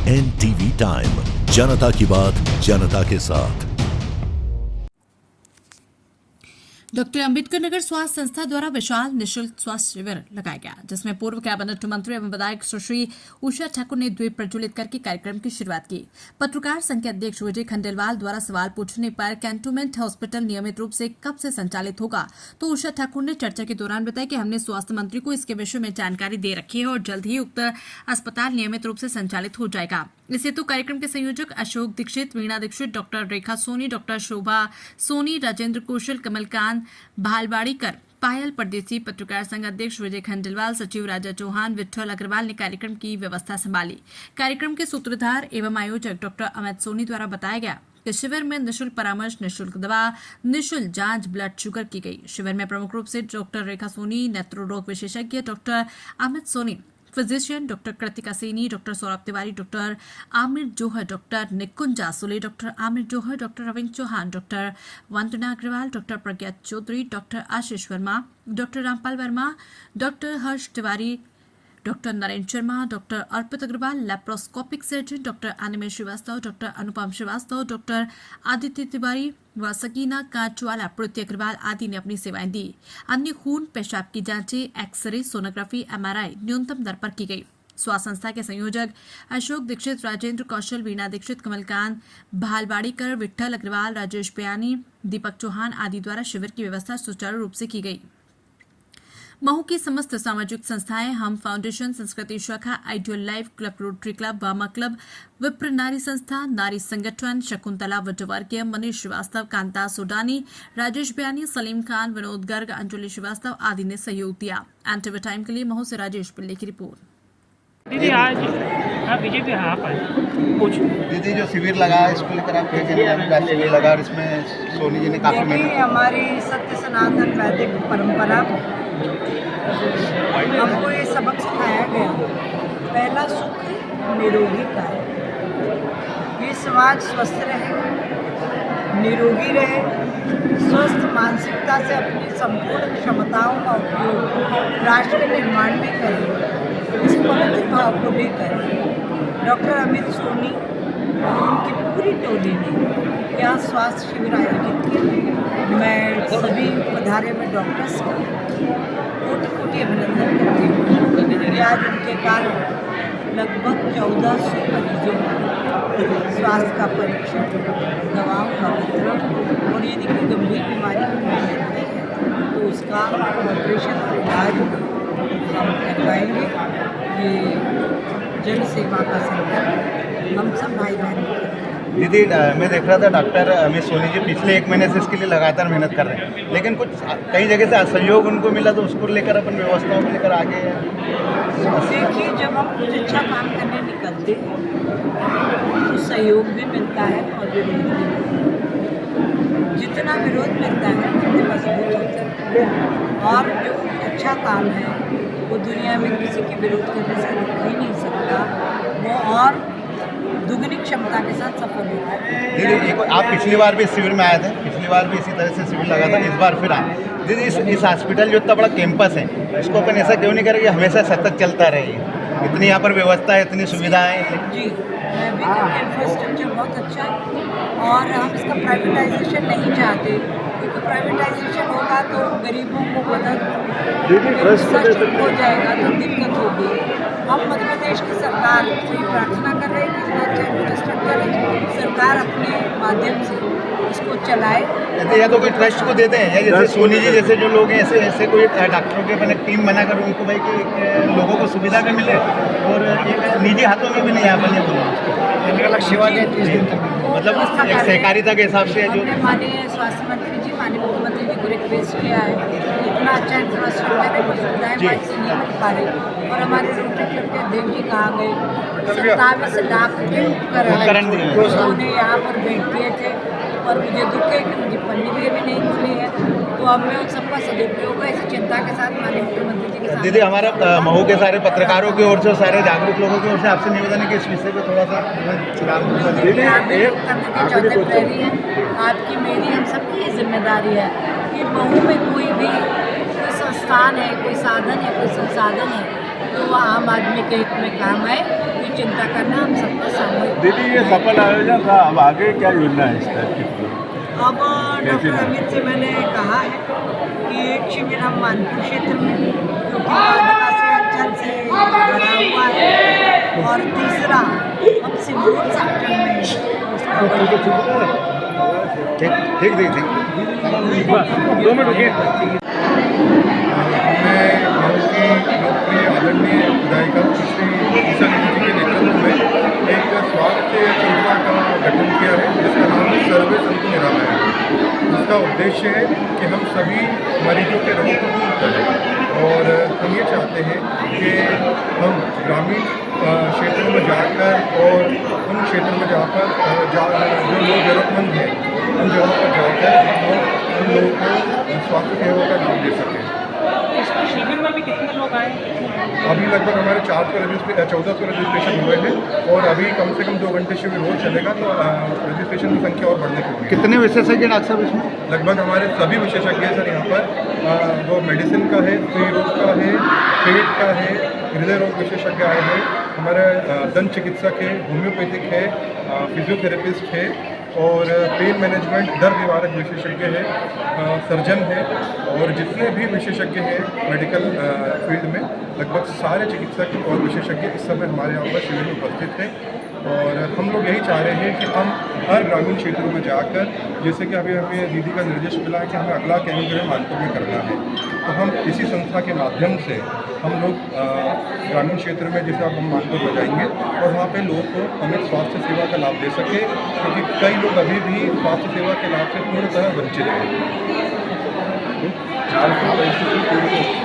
NTV time, जनता की बात जनता के साथ। डॉक्टर अंबेडकर नगर स्वास्थ्य संस्था द्वारा विशाल निशुल्क स्वास्थ्य शिविर लगाया गया, जिसमें पूर्व कैबिनेट मंत्री एवं विधायक सुश्री उषा ठाकुर ने द्वीप प्रज्वलित करके कार्यक्रम की शुरुआत की। पत्रकार संघ के अध्यक्ष विजय खंडेलवाल द्वारा सवाल पूछने पर कैंटोनमेंट हॉस्पिटल नियमित रूप से कब से संचालित होगा, तो उषा ठाकुर ने चर्चा के दौरान बताया कि हमने स्वास्थ्य मंत्री को इसके विषय में जानकारी दे रखी है और जल्द ही उक्त अस्पताल नियमित रूप से संचालित हो जाएगा। इस हेतु कार्यक्रम के संयोजक अशोक दीक्षित, वीणा दीक्षित, डॉक्टर रेखा सोनी, डॉक्टर शोभा सोनी, राजेंद्र कौशल, कमलकांत भालवाड़ीकर, पायल परदेसी, पत्रकार संघ अध्यक्ष विजय खंडेलवाल, सचिव राजा चौहान, विठल अग्रवाल ने कार्यक्रम की व्यवस्था संभाली। कार्यक्रम के सूत्रधार एवं आयोजक डॉक्टर अमित सोनी द्वारा बताया गया कि शिविर में निःशुल्क परामर्श, निःशुल्क दवा, निःशुल्क जांच ब्लड शुगर की गई। शिविर में प्रमुख रूप से डॉक्टर रेखा सोनी, नेत्र रोग विशेषज्ञ doctor Amit Soni, physician doctor Kritika Saini, doctor Saurabh Tiwari, doctor Aamir Johar, doctor Nikunj Jasule, doctor Aamir Johar, doctor Ravindra Chauhan, doctor Vandana Agarwal, doctor Pragya Chaudhary, doctor Ashish Verma, doctor Rampal Verma, doctor Harsh Tiwari, doctor Narendra Sharma, doctor Arpit Agarwal, laparoscopic surgeon doctor Animesh Srivastava, doctor Anupam Srivastava, doctor Aditya Tiwari व सकीना कांचवाला, प्रीति अग्रवाल आदि ने अपनी सेवाएं दी। अन्य खून, पेशाब की जांचें, एक्सरे, सोनोग्राफी, MRI न्यूनतम दर पर की गई। स्वास्थ्य संस्था के संयोजक अशोक दीक्षित, राजेंद्र कौशल, वीणा दीक्षित, कमलकांत भालवाड़ीकर, विठल अग्रवाल, राजेश बयानी, दीपक चौहान आदि द्वारा शिविर की व्यवस्था सुचारू रूप से की गई। महू की समस्त सामाजिक संस्थाएं, हम foundation, Sanskriti Shakha, ideal life club, Rotary club, Vama club, Vipra Nari संस्था, नारी संगठन, शकुंतला वटवर्गीय, मनीष श्रीवास्तव, कांता सोडानी, राजेश बयानी, सलीम खान, विनोद गर्ग, अंजलि श्रीवास्तव आदि ने सहयोग दिया। एनटीवी टाइम के लिए महू से राजेश पिल्ले की रिपोर्ट। दीदी आज बीजेपी यहाँ पर कुछ दीदी जो शिविर लगा है इसको लेकर आप क्या कहना चाहेंगे? का शिविर लगा और इसमें सोनी जी ने काफ़ी मेहनत। हमारी सत्य सनातन वैदिक परंपरा हमको ये सबक सिखाया गया, पहला सुख निरोगी का है। ये समाज स्वस्थ रहे, निरोगी रहे, स्वस्थ मानसिकता से अपनी संपूर्ण क्षमताओं का उपयोग राष्ट्र के निर्माण में करें, इस पवित्र भाव को लेकर डॉक्टर अमित सोनी और उनकी पूरी टोली ने यहाँ स्वास्थ्य शिविर आयोजित किया। मैं सभी पधारे हुए डॉक्टर्स का कोटि कोटि अभिनंदन करती हूँ। आज उनके कारण लगभग 1400 मरीजों को स्वास्थ्य का परीक्षण, दवाओं का वितरण और यदि कोई गंभीर बीमारी मिलती है तो उसका ऑपरेशन और इलाज हम करवाएंगे। ये जन सेवा का संकल्प हम सब भाई बहन। दीदी मैं देख रहा था डॉक्टर अमित सोनी जी पिछले 1 महीने से इसके लिए लगातार मेहनत कर रहे हैं, लेकिन कुछ कई जगह से असहयोग उनको मिला, तो उसको लेकर अपन व्यवस्थाओं को लेकर आगे हैं। देखिए, जब हम कुछ अच्छा काम करने निकलते तो सहयोग भी मिलता है और विरोध भी मिलता है। जितना विरोध मिलता है उतने मजबूत होते हैं, और जो अच्छा काम है वो दुनिया में किसी के विरोध करने से रुक ही नहीं सकता, वो और दुगनी क्षमता के साथ सफल होता है। दीदी आप पिछली बार भी इस शिविर में आए थे, पिछली बार भी इसी तरह से शिविर लगा था, इस बार फिर आए। दीदी इस हॉस्पिटल जो इतना बड़ा कैंपस है, इसको अपन ऐसा क्यों नहीं करें कि हमेशा सतत चलता रहे? इतनी यहाँ पर व्यवस्था है, इतनी सुविधाएं। जी, मैं भी इंफ्रास्ट्रक्चर बहुत अच्छा है और हम इसका प्राइवेटाइजेशन नहीं चाहते, क्योंकि प्राइवेटाइजेशन होगा तो गरीबों को मदद हो जाएगा तो दिक्कत होगी। हम मध्य प्रदेश की सरकार से प्रार्थना कर रहे हैं कि इतना अच्छा इंफ्रास्ट्रक्चर है, सरकार अपने माध्यम से इसको चलाए। या तो कोई ट्रस्ट को देते हैं, या जैसे सोनी जी जैसे जो लोग हैं, ऐसे कोई डॉक्टरों के अपने टीम बनाकर उनको भाई कि लोगों को सुविधा भी मिले और एक निजी हाथों में भी नहीं आ पाए, अलग अलग सेवा देती है, मतलब एक सहकारिता के हिसाब से। जो माननीय स्वास्थ्य मंत्री जी, माननीय मुख्यमंत्री जी को रिक्वेस्ट किया है, इतना अच्छा इंफ्रास्ट्रक्चर है, कुछ सुविधाएं नहीं मिल पा रही, और हमारे रोटरी क्लब के अध्यक्ष जी कहाँ गए, 27 लाख के उपकरण उन्होंने यहाँ पर भेंट किए थे, और मुझे दुख है कि मुझे पन्नी भी नहीं मिली है, तो अब मैं उन सबका सदुपयोग है इसी चिंता के साथ माननीय मुख्यमंत्री जी के साथ। दीदी हमारा महू के सारे पत्रकारों की ओर से, सारे जागरूक लोगों की ओर से आपसे निवेदन है कि इस विषय पे थोड़ा सा चौथे प्रहरी है, आपकी मेरी हम सबकी ये जिम्मेदारी है कि महू में कोई भी कोई संस्थान है, कोई साधन है, कोई संसाधन है, तो वह आम आदमी के हित में काम आए। चिंता करना हम सबका सामूहिक। दीदी ये सफल आयोजन था, अब आगे क्या योजना है इस टाइप की? अब डॉक्टर अमित से मैंने कहा है कि एक शिविर हम मानपुर क्षेत्र में, क्योंकि आदिवासी अंचल से भरा हुआ है, और तीसरा हम सिंगूर सेक्टर में उसका ठीक ठीक ठीक 2 मिनट रुकिए। मैं गाँव की लोकप्रिय आदरणीय विधायिका श्री ईशा दीदी जी के नेतृत्व में एक स्वास्थ्य संस्था का गठन किया है जिसका नाम है सर्वे संतु निरामय है। जिसका उद्देश्य है कि हम सभी मरीजों के रोग को दूर करें, और हम ये चाहते हैं कि हम ग्रामीण क्षेत्रों में जाकर और उन क्षेत्रों में जाकर जो लोग ज़रूरतमंद हैं उन जगहों पर जाकर हम उन लोगों को स्वास्थ्य सेवा का लाभ दे सकें। इसमें शिविर में भी कितने लोग आए? अभी लगभग हमारे 1400 रजिस्ट्रेशन हुए हैं, और अभी कम से कम 2 घंटे शिविर रोज चलेगा, तो रजिस्ट्रेशन की संख्या और बढ़ने की उम्मीद है। कितने विशेषज्ञ डॉक्टर साहब इसमें? लगभग हमारे सभी विशेषज्ञ सर यहाँ पर वो मेडिसिन का है, स्त्री रोग का है, पेट का है, हृदय रोग विशेषज्ञ आए हैं, हमारे दंत चिकित्सक है, होम्योपैथिक है, फिजियोथेरेपिस्ट है, और पेन मैनेजमेंट दर्द निवारक विशेषज्ञ है, सर्जन है, और जितने भी विशेषज्ञ हैं मेडिकल फील्ड में, लगभग सारे चिकित्सक और विशेषज्ञ इस समय हमारे यहाँ पर शिविर में उपस्थित हैं। और हम लोग यही चाह रहे हैं कि हम हर ग्रामीण क्षेत्रों में जाकर, जैसे कि अभी हमें दीदी का निर्देश मिला है कि हमें अगला कैंप जो है मानपुर में करना है, तो हम इसी संस्था के माध्यम से हम लोग ग्रामीण क्षेत्र में जैसे अब हम मानपुर में जाएंगे और वहाँ पे लोगों को हमें स्वास्थ्य सेवा का लाभ दे सके, क्योंकि कई लोग अभी भी स्वास्थ्य सेवा के लाभ से पूर्ण तरह वंचित हैं।